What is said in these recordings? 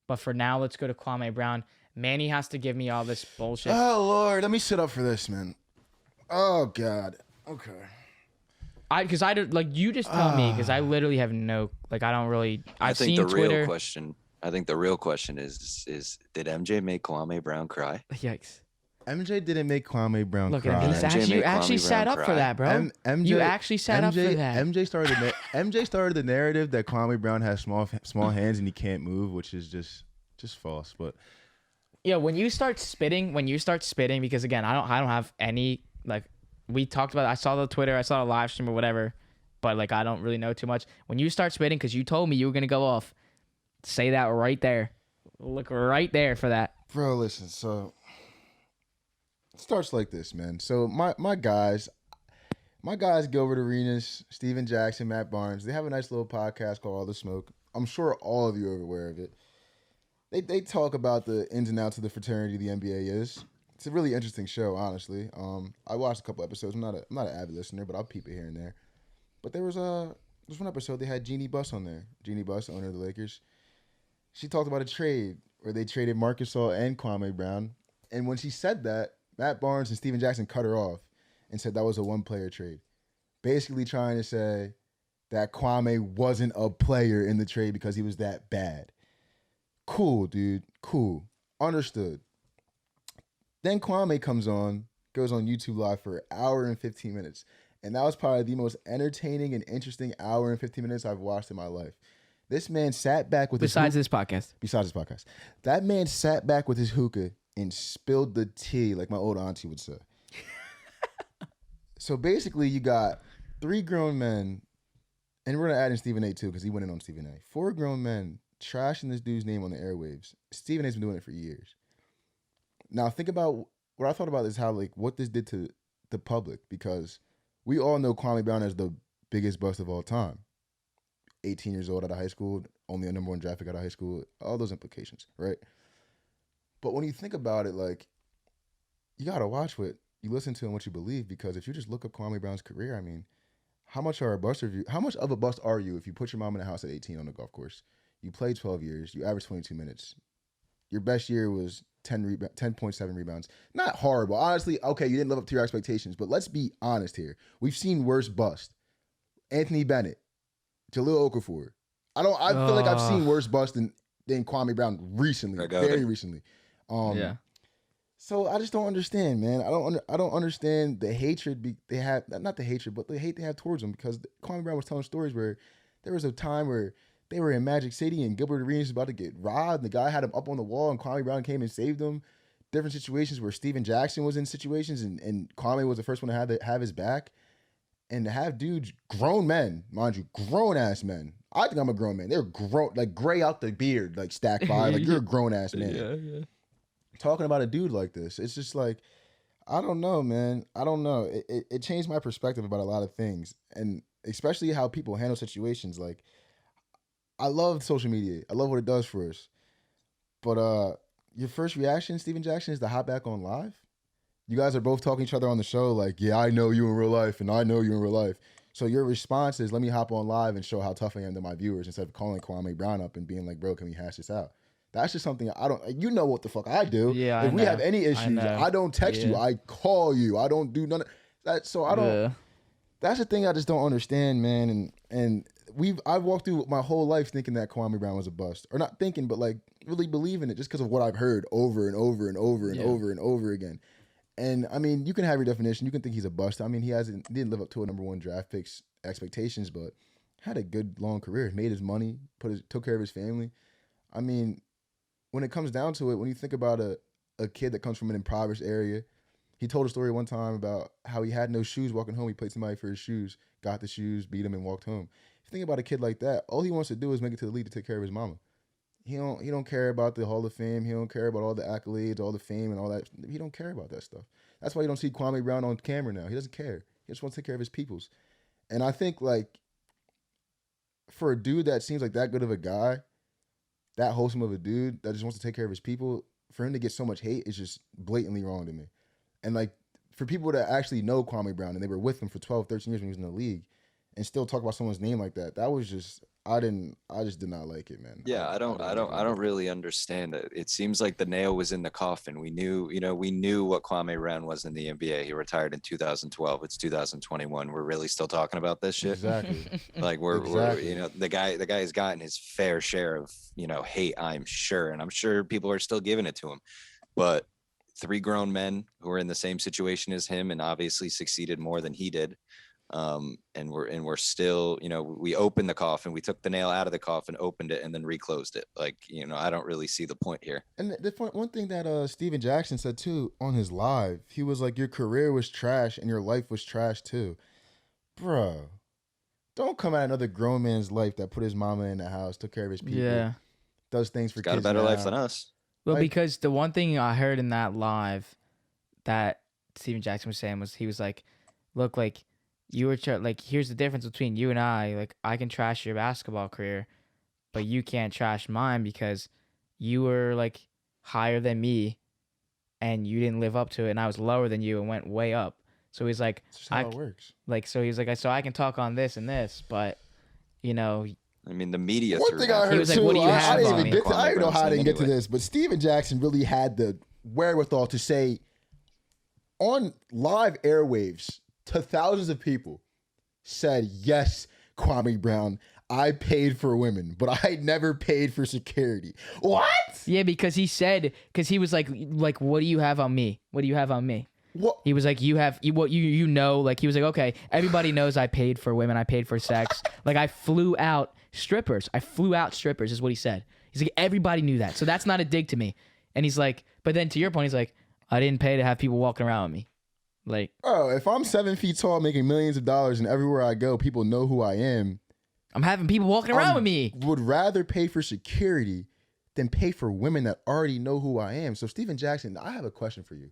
But for now, let's go to Kwame Brown. Manny has to give me all this bullshit. Oh Lord, let me sit up for this, man. Oh God. Okay. Because I don't like you just tell me because I literally have no I don't really. I I've think seen the Twitter. real question is did MJ make Kwame Brown cry? Yikes! MJ didn't make Kwame Brown Look cry. at him. MJ You made actually Kwame sat Brown up for cry. that, bro. You actually sat up for that. MJ started the narrative that Kwame Brown has small hands and he can't move, which is just false. But Yeah, when you start spitting, because again, I don't have any we talked about. I saw the Twitter, I saw the live stream or whatever, but I don't really know too much. When you start spitting, because you told me you were gonna go off, say that right there. Look right there for that, bro, listen. So it starts like this, man. So my guys, Gilbert Arenas, Steven Jackson, Matt Barnes, they have a nice little podcast called All the Smoke. I'm sure all of you are aware of it. They talk about the ins and outs of the fraternity the NBA is. It's a really interesting show, honestly. I watched a couple episodes. I'm not an avid listener, but I'll peep it here and there. But there's one episode they had Jeannie Buss on there. Jeannie Buss, owner of the Lakers. She talked about a trade where they traded Marc Gasol and Kwame Brown. And when she said that, Matt Barnes and Steven Jackson cut her off and said that was a one-player trade. Basically trying to say that Kwame wasn't a player in the trade because he was that bad. Cool, dude. Cool. Understood. Then Kwame goes on YouTube Live for an hour and 15 minutes. And that was probably the most entertaining and interesting hour and 15 minutes I've watched in my life. This man sat back with besides this podcast. That man sat back with his hookah and spilled the tea like my old auntie would say. So basically you got 3 grown men, and we're going to add in Stephen A too because he went in on Stephen A. 4 grown men trashing this dude's name on the airwaves. Stephen A's been doing it for years. Now think about what I thought about is how what this did to the public, because we all know Kwame Brown as the biggest bust of all time. 18 years old out of high school, only a number 1 draft pick out of high school, all those implications, right? But when you think about it, you got to watch what you listen to and what you believe, because if you just look up Kwame Brown's career, I mean, how much of a bust are you if you put your mom in a house at 18 on the golf course? You played 12 years, you averaged 22 minutes. Your best year was 10.7 rebounds. Not horrible. Honestly, okay, you didn't live up to your expectations, but let's be honest here. We've seen worse bust. Anthony Bennett, Jahlil Okafor. I feel like I've seen worse bust than Kwame Brown recently, very recently. Yeah. So I just don't understand, man. I don't understand the hatred they have, not the hatred, but the hate they have towards him, because Kwame Brown was telling stories where there was a time where they were in Magic City and Gilbert Arenas was about to get robbed. The guy had him up on the wall and Kwame Brown came and saved him. Different situations where Steven Jackson was in situations and Kwame was the first one to have his back. And to have dudes, grown men, mind you, grown-ass men. I think I'm a grown man. They're grown, gray out the beard, stacked by. You're a grown-ass man. Yeah. Talking about a dude like this, it's just I don't know, man. I don't know. It changed my perspective about a lot of things. And especially how people handle situations. I love social media. I love what it does for us. But your first reaction, Steven Jackson, is to hop back on live. You guys are both talking to each other on the show yeah, I know you in real life and I know you in real life. So your response is, let me hop on live and show how tough I am to my viewers, instead of calling Kwame Brown up and being like, bro, can we hash this out? That's just something I don't, you know what the fuck I do. Yeah, if we have any issues, I don't text you. I call you. I don't do none of that. So I don't, that's the thing I just don't understand, man. And I've walked through my whole life thinking that Kwame Brown was a bust, or not thinking, but really believing it just because of what I've heard over and over and over and over and over again. And I mean, you can have your definition. You can think he's a bust. I mean, he didn't live up to a number 1 draft pick's expectations, but had a good long career. Made his money, took care of his family. I mean, when it comes down to it, when you think about a kid that comes from an impoverished area, he told a story one time about how he had no shoes walking home. He paid somebody for his shoes, got the shoes, beat him, and walked home. If you think about a kid like that, all he wants to do is make it to the league to take care of his mama. He don't care about the Hall of Fame. He don't care about all the accolades, all the fame, and all that. He don't care about that stuff. That's why you don't see Kwame Brown on camera now. He doesn't care. He just wants to take care of his peoples. And I think for a dude that seems like that good of a guy, that wholesome of a dude that just wants to take care of his people, for him to get so much hate is just blatantly wrong to me. And for people that actually know Kwame Brown and they were with him for 12, 13 years when he was in the league and still talk about someone's name like that, that was just, I just did not like it, man. Yeah, I don't really understand it. It seems like the nail was in the coffin. We knew what Kwame Brown was in the NBA. He retired in 2012. It's 2021. We're really still talking about this shit. Exactly. Like we're the guy has gotten his fair share of, hate, I'm sure. And I'm sure people are still giving it to him. But 3 grown men who are in the same situation as him and obviously succeeded more than he did. And we're still, we opened the coffin, we took the nail out of the coffin, opened it, and then reclosed it. Like, I don't really see the point here. And one thing that Steven Jackson said too on his live, he was like, your career was trash and your life was trash too. Bro, don't come at another grown man's life that put his mama in the house, took care of his people, does things for He's got kids a better now. life than us. Well, Like- because the one thing I heard in that live that Steven Jackson was saying was, he was like, look, like, you were like, here's the difference between you and I. Like, I can trash your basketball career, but you can't trash mine because you were like higher than me and you didn't live up to it, and I was lower than you and went way up. So he's like, That's just how it works. like, so he's like, so I can talk on this and this, but I mean, the media. One thing I heard was like, too, what do you have I on me? don't even know how I didn't get to anyway. this, but Steven Jackson really had the wherewithal to say on live airwaves to thousands of people, said, yes, Kwame Brown, I paid for women, but I never paid for security. What? Yeah, because he was like, what do you have on me? What do you have on me? What? He was like, like, he was like, okay, everybody knows I paid for women, I paid for sex. Like, I flew out strippers is what he said. He's like, everybody knew that. So that's not a dig to me. And he's like, but then to your point, he's like, I didn't pay to have people walking around with me. Like, Oh, if I'm 7 feet tall making millions of dollars and everywhere I go, people know who I am, I'm having people walking around with me. would rather pay for security than pay for women that already know who I am. So Steven Jackson, I have a question for you.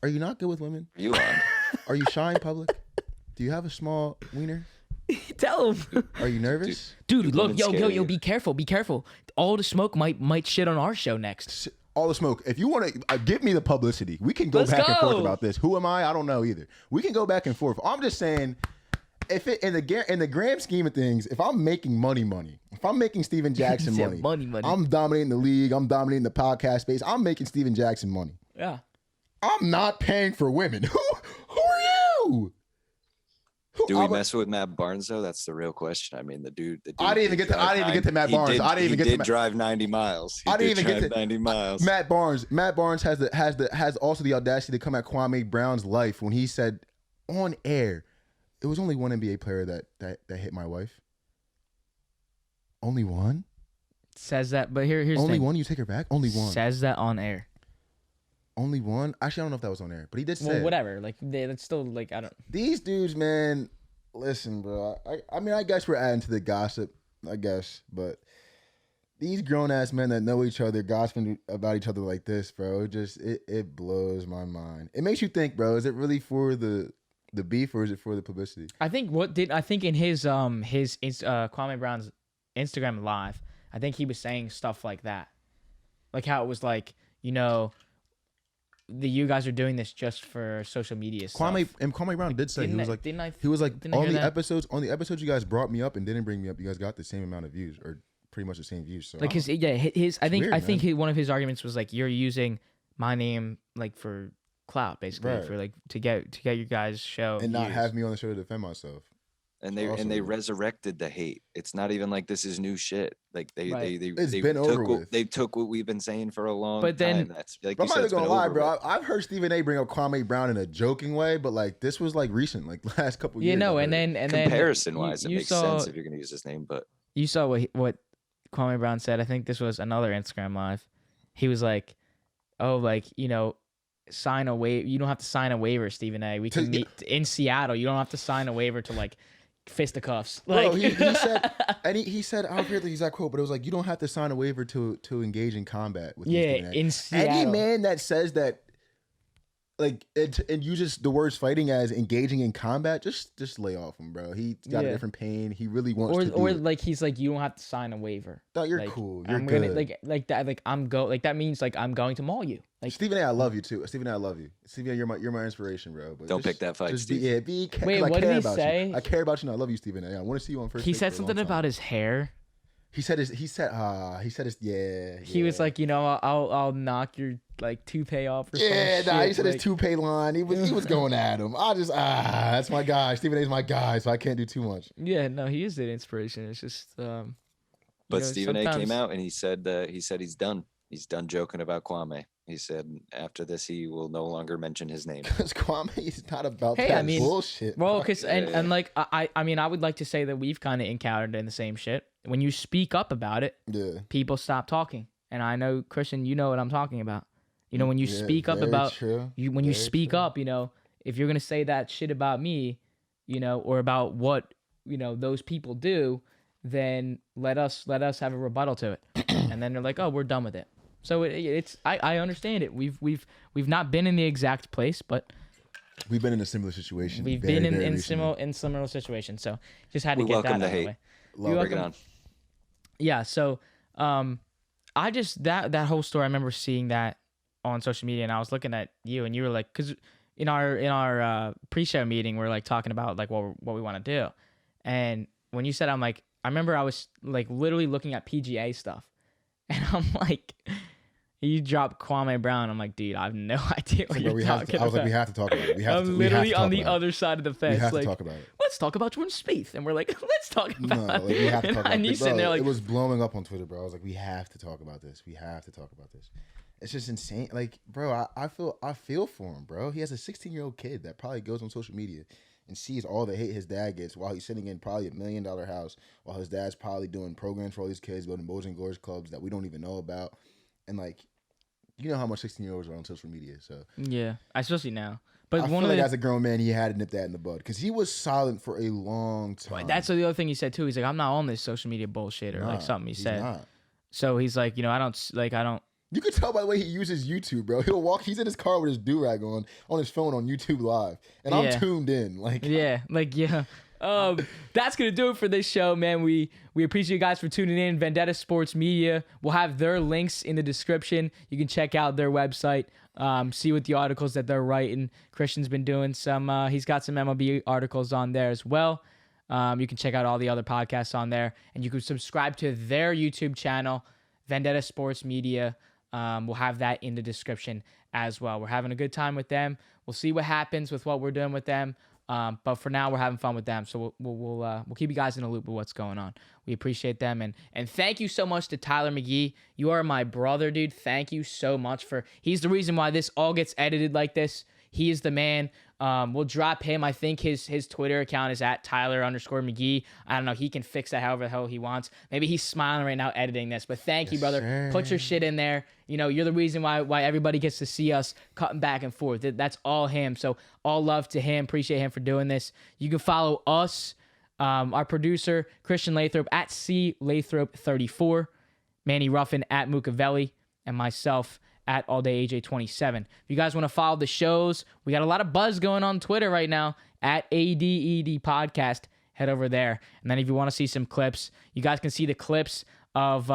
Are you not good with women? You on? Are you shy in public? Do you have a small wiener? Tell him. Are you nervous? Dude, look, women yo, scare you. be careful. All the smoke might shit on our show next. All the smoke. If you want to give me the publicity, we can go Let's back and forth go. about this. Who am I? I don't know either. We can go back and forth. I'm just saying, if it in the grand scheme of things, if I'm making money, if I'm making Steven Jackson He said money, money. I'm dominating the league. I'm dominating the podcast space. I'm making Steven Jackson money. Yeah. I'm not paying for women. Who are you? Do we mess with Matt Barnes though? That's the real question. I mean, the dude I didn't even get to Matt Barnes. I didn't even get to Matt. drive 90 miles. I didn't even get to 90 miles. Matt Barnes. Matt Barnes has also the audacity to come at Kwame Brown's life when he said on air, it was only one NBA player that hit my wife. Only one? Says that, but here's the Only thing. one? You take her back? Only one. Says that on air. Only one? Actually, I don't know if that was on air, but he did say Well, it. whatever. Like, that's still like, I don't. These dudes, man, listen, bro. I mean, I guess we're adding to the gossip, I guess, but these grown ass men that know each other gossiping about each other like this, bro, it blows my mind. It makes you think, bro, is it really for the beef or is it for the publicity? I think in his Kwame Brown's Instagram live, I think he was saying stuff like that, like how it was like, you guys are doing this just for social media stuff. Kwame Brown did say he was like didn't I on hear the that? episodes you guys brought me up and didn't bring me up, you guys got the same amount of views or pretty much the same views. So Like his I think weird, one of his arguments was like, you're using my name like for clout, basically, Right. for like to get your guys' show and not views. have me on the show to defend myself. And they Also- resurrected the hate. It's not even like this is new shit. Like they It's they been took over what, with. they took what we've been saying for a long But then- time. That's like But you I'm said, not it's even been gonna lie, over bro. with. I've heard Stephen A. bring up Kwame Brown in a joking way, but like this was like recent, like last couple years. and I've heard then it. Comparison wise, it you makes saw- sense if you're gonna use his name. But You saw what Kwame Brown said. I think this was another Instagram live. He was like, "Oh, like sign a waiver. You don't have to sign a waiver, Stephen A. We can meet in Seattle. You don't have to sign a waiver to like fisticuffs." Bro, Like he said, and he said, I don't forget the exact quote, but it was like, you don't have to sign a waiver to engage in combat with me, yeah, Stephen A. in Seattle. Any man that says that, like it, and uses the words fighting as engaging in combat, just lay off him, bro. He's got a different pain. He really wants to. Or like he's like, you don't have to sign a waiver. No, you're like, cool. You're I'm good. gonna like that. Like that means like I'm going to maul you. Like Stephen A, I love you too. Stephen A, I love you. Stephen A, you're my inspiration, bro. But Don't pick that fight, Steve. Wait, what did he say? I care about you. And I love you, Stephen A. I want to see you on first. He said something about his hair. He said his He was like, I'll knock your like toupee off or something. Yeah, nah, he said like, his toupee line. He was going at him. That's my guy. Stephen A's my guy, so I can't do too much. Yeah, no, he is an inspiration. It's just But Stephen A came out and he said he's done. He's done joking about Kwame. He said after this he will no longer mention his name. Because Kwame is not about that bullshit. Well, because and like I mean I would like to say that we've kind of encountered in the same shit. When you speak up about it, people stop talking. And I know, Christian, you know what I'm talking about. When you speak up about when you speak up, if you're gonna say that shit about me, or about what those people do, then let us have a rebuttal to it. And then they're like, oh, we're done with it. So it's I understand it. We've not been in the exact place, but we've been in a similar situation. We've been in similar situations. So just had to get that out of the way. Bring it on. Yeah. So I just that whole story. I remember seeing that on social media, and I was looking at you, and you were like, because in our pre-show meeting, we're like talking about like what we want to do, and when you said, I'm like, I remember I was like literally looking at PGA stuff, and I'm like, you dropped Kwame Brown. I'm like, dude, I have no idea what you're talking about. I was like, we have to talk about it. I'm literally on the other side of the fence. We have like, to talk about it. Let's talk about Jordan Spieth, and we're like, let's talk about it. We have to talk about it. Sitting there like, it was blowing up on Twitter, bro. I was like, we have to talk about this. We have to talk about this. It's just insane. Like, bro, I feel for him, bro. He has a 16-year-old kid that probably goes on social media and sees all the hate his dad gets while he's sitting in probably $1 million house, while his dad's probably doing programs for all these kids, building Boys and Glories clubs that we don't even know about, and like. You know how much 16-year-olds are on social media, so yeah, especially now. But I feel like as a grown man, he had to nip that in the bud because he was silent for a long time. That's the other thing he said too. He's like, I'm not on this social media bullshit or like something he said. Not. So he's like, I don't. You could tell by the way he uses YouTube, bro. He'll walk. He's in his car with his do-rag on his phone on YouTube Live, and I'm tuned in. That's gonna do it for this show, man. We appreciate you guys for tuning in. Vendetta Sports Media. We'll have their links in the description. You can check out their website, see what the articles that they're writing. Christian's been doing some. He's got some MLB articles on there as well. You can check out all the other podcasts on there, and you can subscribe to their YouTube channel, Vendetta Sports Media. We'll have that in the description as well. We're having a good time with them. We'll see what happens with what we're doing with them. But for now, we're having fun with them, so we'll keep you guys in the loop with what's going on. We appreciate them, and thank you so much to Tyler McGee. You are my brother, dude. Thank you so much he's the reason why this all gets edited like this. He is the man. We'll drop him. I think his Twitter account is at Tyler_McGee. I don't know. He can fix that however the hell he wants. Maybe he's smiling right now editing this. But thank you, brother. Sir. Put your shit in there. You're the reason why everybody gets to see us cutting back and forth. That's all him. So all love to him. Appreciate him for doing this. You can follow us, our producer, Christian Lathrop, at CLathrop34, Manny Ruffin, at Mukavelli, and myself, at AllDayAJ27. If you guys want to follow the shows, we got a lot of buzz going on Twitter right now at ADED Podcast. Head over there. And then if you want to see some clips, you guys can see the clips of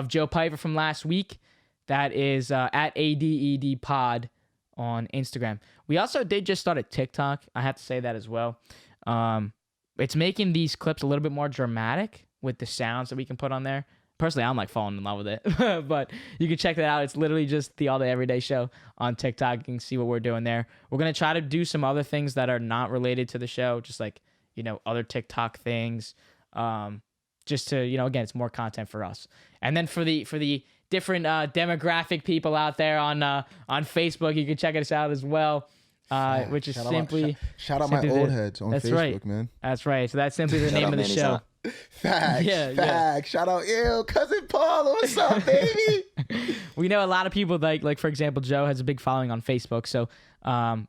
Joe Piper from last week. That is at ADED Pod on Instagram. We also did just start a TikTok. I have to say that as well. It's making these clips a little bit more dramatic with the sounds that we can put on there. Personally, I'm like falling in love with it, but you can check that out. It's literally just the All Day Everyday Show on TikTok. You can see what we're doing there. We're going to try to do some other things that are not related to the show, just like, other TikTok things, just to, again, it's more content for us. And then for the different demographic people out there on Facebook, you can check us out as well. Which is shout out my old heads on Facebook, right. Man. That's right. So that's simply the name of the show. Facts. Yeah. Shout out, cousin Paul, what's up, baby? We know a lot of people like for example, Joe has a big following on Facebook, so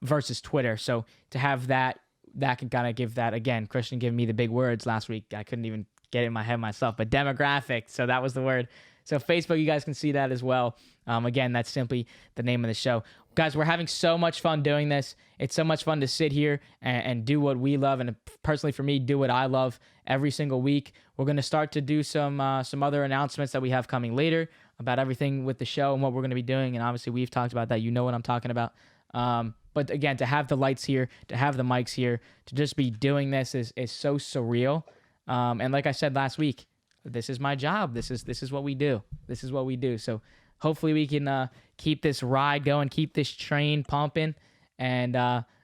versus Twitter. So to have that can kind of give that, again, Christian gave me the big words last week. I couldn't even get it in my head myself, but demographic. So that was the word. So Facebook, you guys can see that as well. Again, that's simply the name of the show. Guys, we're having so much fun doing this. It's so much fun to sit here and do what we love, and personally for me, do what I love every single week. We're going to start to do some other announcements that we have coming later about everything with the show and what we're going to be doing, and obviously we've talked about that. You know what I'm talking about. But again, to have the lights here, to have the mics here, to just be doing this is so surreal. And like I said last week, this is my job. This is what we do. This is what we do. So hopefully we can keep this ride going, keep this train pumping, and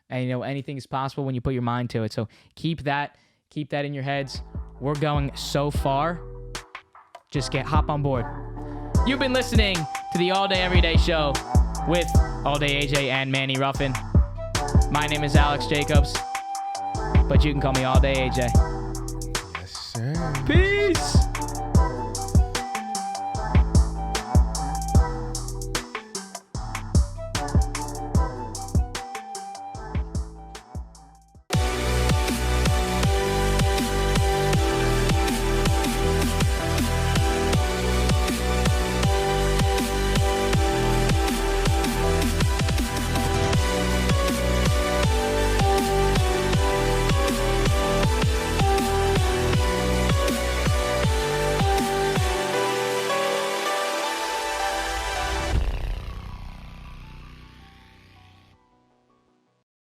you know, anything is possible when you put your mind to it. So keep that in your heads. We're going so far. Just hop on board. You've been listening to the All Day Everyday Show with All Day AJ and Manny Ruffin. My name is Alex Jacobs, but you can call me All Day AJ. Yes, sir. Peace.